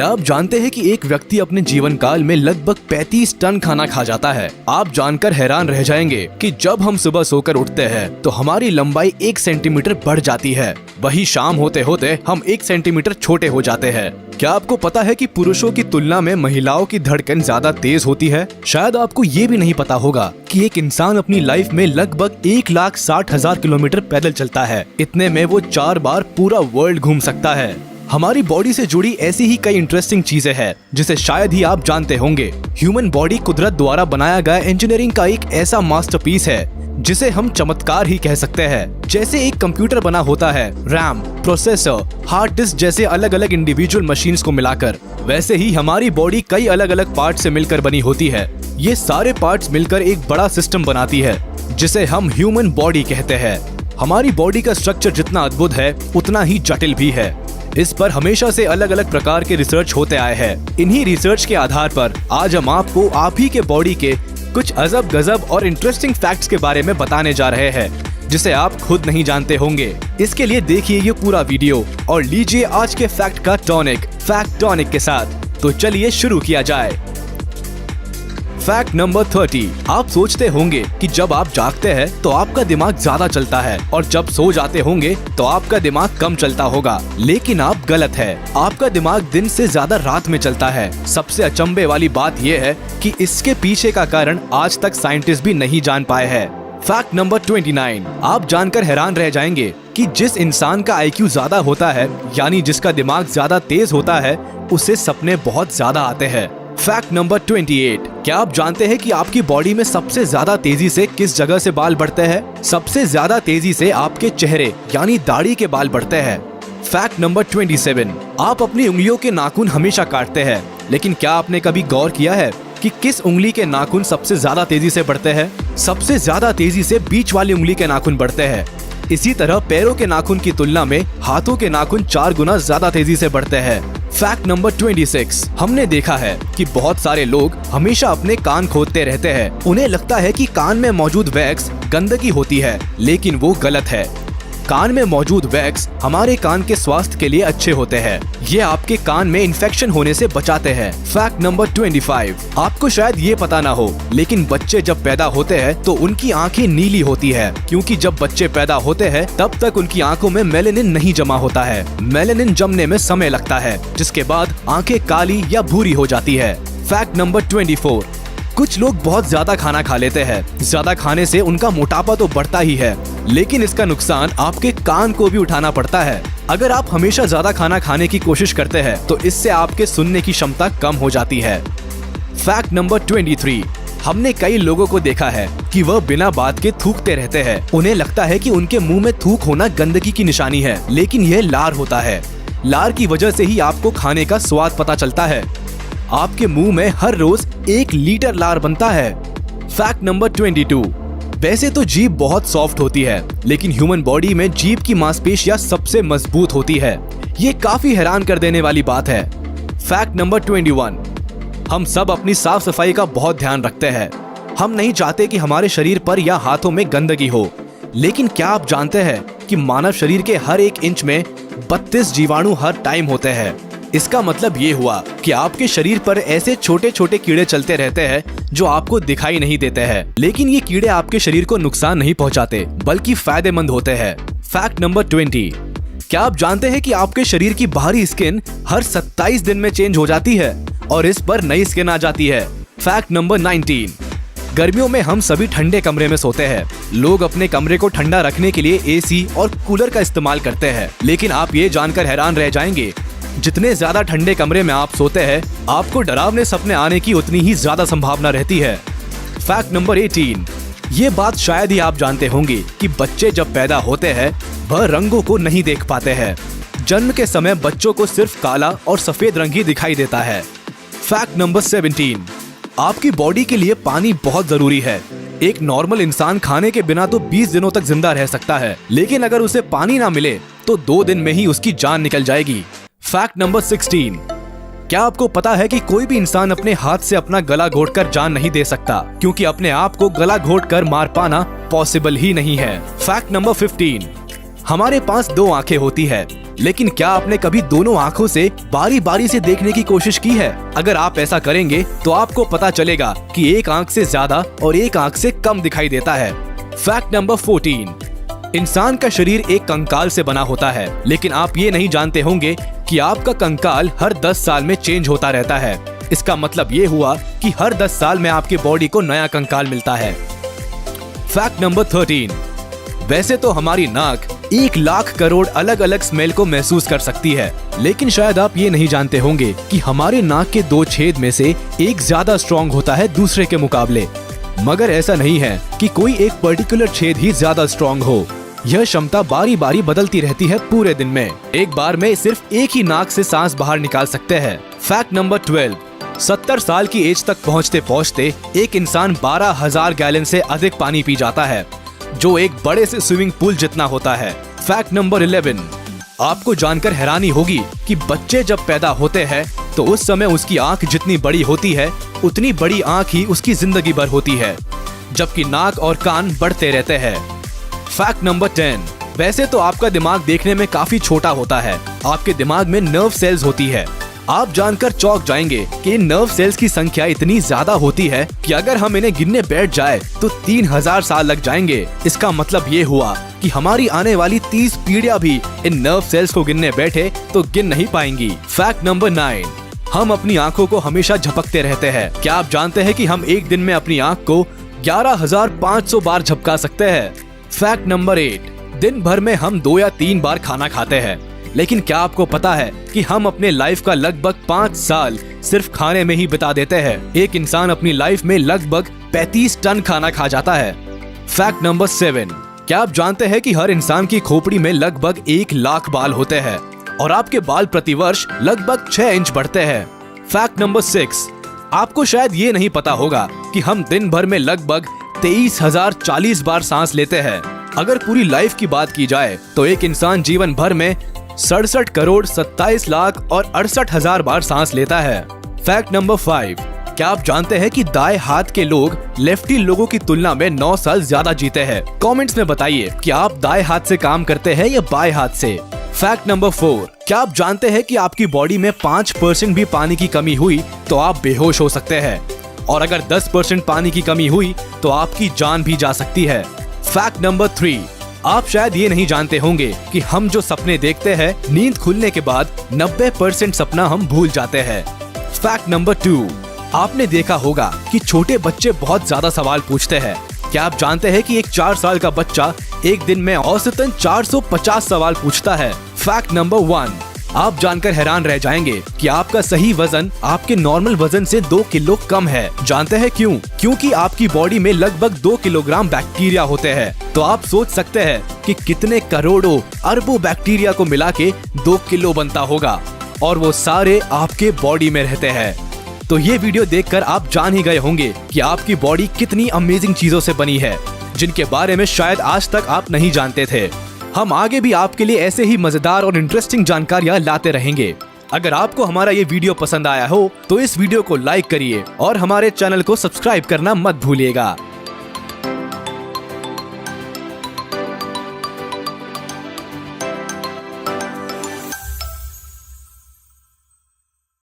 क्या आप जानते हैं कि एक व्यक्ति अपने जीवन काल में लगभग 35 टन खाना खा जाता है। आप जानकर हैरान रह जाएंगे कि जब हम सुबह सोकर उठते हैं तो हमारी लंबाई 1 सेंटीमीटर बढ़ जाती है, वही शाम होते होते हम 1 सेंटीमीटर छोटे हो जाते हैं। क्या आपको पता है कि पुरुषों की तुलना में महिलाओं की धड़कन ज्यादा तेज होती है? शायद आपको ये भी नहीं पता होगा कि एक इंसान अपनी लाइफ में लगभग 1,60,000 किलोमीटर पैदल चलता है। इतने में वो 4 बार पूरा वर्ल्ड घूम सकता है। हमारी बॉडी से जुड़ी ऐसी ही कई इंटरेस्टिंग चीजें हैं जिसे शायद ही आप जानते होंगे। ह्यूमन बॉडी कुदरत द्वारा बनाया गया इंजीनियरिंग का एक ऐसा मास्टरपीस है जिसे हम चमत्कार ही कह सकते हैं। जैसे एक कंप्यूटर बना होता है रैम, प्रोसेसर, हार्ड डिस्क जैसे अलग अलग इंडिविजुअल मशीन्स को मिलाकर, वैसे ही हमारी बॉडी कई अलग अलग पार्ट से मिलकर बनी होती है। ये सारे पार्ट्स मिलकर एक बड़ा सिस्टम बनाती है जिसे हम ह्यूमन बॉडी कहते हैं। हमारी बॉडी का स्ट्रक्चर जितना अद्भुत है उतना ही जटिल भी है। इस पर हमेशा से अलग अलग प्रकार के रिसर्च होते आए हैं। इन्हीं रिसर्च के आधार पर आज हम आपको आप ही के बॉडी के कुछ अजब गजब और इंटरेस्टिंग फैक्ट्स के बारे में बताने जा रहे हैं जिसे आप खुद नहीं जानते होंगे। इसके लिए देखिए ये पूरा वीडियो और लीजिए आज के फैक्ट का टॉनिक फैक्ट टॉनिक के साथ। तो चलिए शुरू किया जाए। Fact number 30। आप सोचते होंगे कि जब आप जागते हैं तो आपका दिमाग ज्यादा चलता है और जब सो जाते होंगे तो आपका दिमाग कम चलता होगा, लेकिन आप गलत है। आपका दिमाग दिन से ज्यादा रात में चलता है। सबसे अचंभे वाली बात यह है कि इसके पीछे का कारण आज तक साइंटिस्ट भी नहीं जान पाए हैं। Fact number 29। आप जानकर हैरान रह जाएंगे कि जिस इंसान का IQ ज्यादा होता है, यानी जिसका दिमाग ज्यादा तेज होता है, उसे सपने बहुत ज्यादा आते हैं। Fact number 28। क्या आप जानते हैं कि आपकी बॉडी में सबसे ज्यादा तेजी से किस जगह से बाल बढ़ते हैं? सबसे ज्यादा तेजी से आपके चेहरे यानी दाढ़ी के बाल बढ़ते हैं। Fact number 27। आप अपनी उंगलियों के नाखून हमेशा काटते हैं, लेकिन क्या आपने कभी गौर किया है कि किस उंगली के नाखून सबसे ज्यादा तेजी से बढ़ते हैं? सबसे ज्यादा तेजी से बीच वाली उंगली के नाखून बढ़ते हैं। इसी तरह पैरों के नाखून की तुलना में हाथों के नाखून 4 गुना ज्यादा तेजी से बढ़ते हैं। Fact number 26। हमने देखा है कि बहुत सारे लोग हमेशा अपने कान खोदते रहते हैं। उन्हें लगता है कि कान में मौजूद वैक्स गंदगी होती है, लेकिन वो गलत है। कान में मौजूद वैक्स हमारे कान के स्वास्थ्य के लिए अच्छे होते हैं। ये आपके कान में इन्फेक्शन होने से बचाते हैं। Fact number 25। आपको शायद ये पता ना हो, लेकिन बच्चे जब पैदा होते हैं तो उनकी आंखें नीली होती है, क्योंकि जब बच्चे पैदा होते हैं तब तक उनकी आंखों में मेलेनिन नहीं जमा होता है। मेलेनिन जमने में समय लगता है, जिसके बाद आंखें काली या भूरी हो जाती है। Fact number 24। कुछ लोग बहुत ज्यादा खाना खा लेते हैं। ज्यादा खाने से उनका मोटापा तो बढ़ता ही है, लेकिन इसका नुकसान आपके कान को भी उठाना पड़ता है। अगर आप हमेशा ज्यादा खाना खाने की कोशिश करते हैं तो इससे आपके सुनने की क्षमता कम हो जाती है। Fact number 23। हमने कई लोगों को देखा है कि वह बिना बात के थूकते रहते हैं। उन्हें लगता है कि उनके मुंह में थूक होना गंदगी की निशानी है, लेकिन यह लार होता है। लार की वजह से ही आपको खाने का स्वाद पता चलता है। आपके मुंह में हर रोज 1 लीटर लार बनता है। Fact number 22। वैसे तो जीभ बहुत सॉफ्ट होती है, लेकिन ह्यूमन बॉडी में जीभ की मांसपेशियां सबसे मजबूत होती है। ये काफी हैरान कर देने वाली बात है। Fact number 21। हम सब अपनी साफ सफाई का बहुत ध्यान रखते हैं। हम नहीं चाहते कि हमारे शरीर पर या हाथों में गंदगी हो, लेकिन क्या आप जानते हैं कि मानव शरीर के हर 1 इंच में 32 जीवाणु हर टाइम होते हैं। इसका मतलब ये हुआ कि आपके शरीर पर ऐसे छोटे छोटे कीड़े चलते रहते हैं जो आपको दिखाई नहीं देते हैं, लेकिन ये कीड़े आपके शरीर को नुकसान नहीं पहुंचाते, बल्कि फायदेमंद होते हैं। Fact number 20। क्या आप जानते हैं कि आपके शरीर की बाहरी स्किन हर 27 दिन में चेंज हो जाती है और इस पर नई स्किन आ जाती है। Fact number 19। गर्मियों में हम सभी ठंडे कमरे में सोते हैं। लोग अपने कमरे को ठंडा रखने के लिए AC और कूलर का इस्तेमाल करते हैं, लेकिन आप ये जानकर हैरान रह जाएंगे, जितने ज्यादा ठंडे कमरे में आप सोते हैं, आपको डरावने सपने आने की उतनी ही ज्यादा संभावना रहती है। Fact number 18। ये बात शायद ही आप जानते होंगे कि बच्चे जब पैदा होते हैं वह रंगों को नहीं देख पाते हैं। जन्म के समय बच्चों को सिर्फ काला और सफेद रंग ही दिखाई देता है। Fact number 17। आपकी बॉडी के लिए पानी बहुत जरूरी है। एक नॉर्मल इंसान खाने के बिना तो 20 दिनों तक जिंदा रह सकता है, लेकिन अगर उसे पानी ना मिले तो 2 दिन में ही उसकी जान निकल जाएगी। Fact number 16। क्या आपको पता है कि कोई भी इंसान अपने हाथ से अपना गला घोटकर जान नहीं दे सकता, क्योंकि अपने आप को गला घोटकर मार पाना पॉसिबल ही नहीं है। Fact number 15। हमारे पास 2 आंखें होती है, लेकिन क्या आपने कभी दोनों आँखों से बारी बारी से देखने की कोशिश की है? अगर आप ऐसा करेंगे तो आपको पता चलेगा कि एक आँख से ज्यादा और एक आँख से कम दिखाई देता है। फैक्ट नंबर 14, इंसान का शरीर एक कंकाल से बना होता है, लेकिन आप ये नहीं जानते होंगे कि आपका कंकाल हर 10 साल में चेंज होता रहता है। इसका मतलब ये हुआ कि हर 10 साल में आपके बॉडी को नया कंकाल मिलता है। फैक्ट नंबर 13, वैसे तो हमारी नाक 1 लाख करोड़ अलग अलग स्मेल को महसूस कर सकती है, लेकिन शायद आप ये नहीं जानते होंगे कि हमारे नाक के 2 छेद में से एक ज्यादा स्ट्रॉन्ग होता है दूसरे के मुकाबले। मगर ऐसा नहीं है कि कोई एक पर्टिकुलर छेद ही ज्यादा स्ट्रॉन्ग हो। यह क्षमता बारी बारी बदलती रहती है पूरे दिन में। एक बार में सिर्फ एक ही नाक से सांस बाहर निकाल सकते हैं। फैक्ट नंबर 12, 70 साल की एज तक पहुँचते पहुँचते एक इंसान 12,000 गैलन से अधिक पानी पी जाता है, जो एक बड़े से स्विमिंग पूल जितना होता है। फैक्ट नंबर 11, आपको जानकर हैरानी होगी कि बच्चे जब पैदा होते हैं तो उस समय उसकी आंख जितनी बड़ी होती है उतनी बड़ी आंख ही उसकी जिंदगी भर होती है, जबकि नाक और कान बढ़ते रहते हैं। फैक्ट नंबर 10, वैसे तो आपका दिमाग देखने में काफी छोटा होता है। आपके दिमाग में नर्व सेल्स होती है। आप जानकर चौंक जाएंगे कि इन नर्व सेल्स की संख्या इतनी ज्यादा होती है कि अगर हम इन्हें गिनने बैठ जाए तो 3000 साल लग जाएंगे। इसका मतलब ये हुआ कि हमारी आने वाली 30 पीढ़ियां भी इन नर्व सेल्स को गिनने बैठे तो गिन नहीं पाएंगी। फैक्ट नंबर 9, हम अपनी आंखों को हमेशा झपकते रहते हैं। क्या आप जानते हैं कि हम एक दिन में अपनी आंख को 11,500 बार झपका सकते हैं? फैक्ट नंबर 8, दिन भर में हम 2 या 3 बार खाना खाते हैं, लेकिन क्या आपको पता है कि हम अपने लाइफ का लगभग 5 साल सिर्फ खाने में ही बिता देते हैं? एक इंसान अपनी लाइफ में लगभग 35 टन खाना खा जाता है। फैक्ट नंबर 7, क्या आप जानते हैं कि हर इंसान की खोपड़ी में लगभग 1 लाख बाल होते हैं और आपके बाल प्रतिवर्ष लगभग 6 इंच बढ़ते हैं। फैक्ट नंबर 6, आपको शायद ये नहीं पता होगा कि हम दिन भर में लगभग 23,040 बार सांस लेते हैं। अगर पूरी लाइफ की बात की जाए तो एक इंसान जीवन भर में 67 करोड़ 27 लाख और 68,000 बार सांस लेता है। फैक्ट नंबर 5, क्या आप जानते हैं कि दाएं हाथ के लोग लेफ्टी लोगों की तुलना में 9 साल ज्यादा जीते हैं? कमेंट्स में बताइए कि आप दाएं हाथ से काम करते हैं या बाएं हाथ से। फैक्ट नंबर 4, क्या आप जानते हैं कि आपकी बॉडी में 5% भी पानी की कमी हुई तो आप बेहोश हो सकते हैं, और अगर 10% पानी की कमी हुई तो आपकी जान भी जा सकती है। फैक्ट नंबर 3, आप शायद ये नहीं जानते होंगे कि हम जो सपने देखते हैं नींद खुलने के बाद 90% सपना हम भूल जाते हैं। फैक्ट नंबर 2, आपने देखा होगा कि छोटे बच्चे बहुत ज्यादा सवाल पूछते हैं। क्या आप जानते हैं कि एक 4 साल का बच्चा एक दिन में औसतन 450 सवाल पूछता है। फैक्ट नंबर 1, आप जानकर हैरान रह जाएंगे कि आपका सही वजन आपके नॉर्मल वजन से 2 किलो कम है। जानते हैं क्यों? क्योंकि आपकी बॉडी में लगभग 2 किलोग्राम बैक्टीरिया होते हैं। तो आप सोच सकते हैं कि कितने करोड़ों अरबों बैक्टीरिया को मिला के 2 किलो बनता होगा, और वो सारे आपके बॉडी में रहते हैं। तो ये वीडियो देखकर आप जान ही गए होंगे कि आपकी बॉडी कितनी अमेजिंग चीजों से बनी है, जिनके बारे में शायद आज तक आप नहीं जानते थे। हम आगे भी आपके लिए ऐसे ही मजेदार और इंटरेस्टिंग जानकारियां लाते रहेंगे। अगर आपको हमारा ये वीडियो पसंद आया हो तो इस वीडियो को लाइक करिए और हमारे चैनल को सब्सक्राइब करना मत भूलिएगा।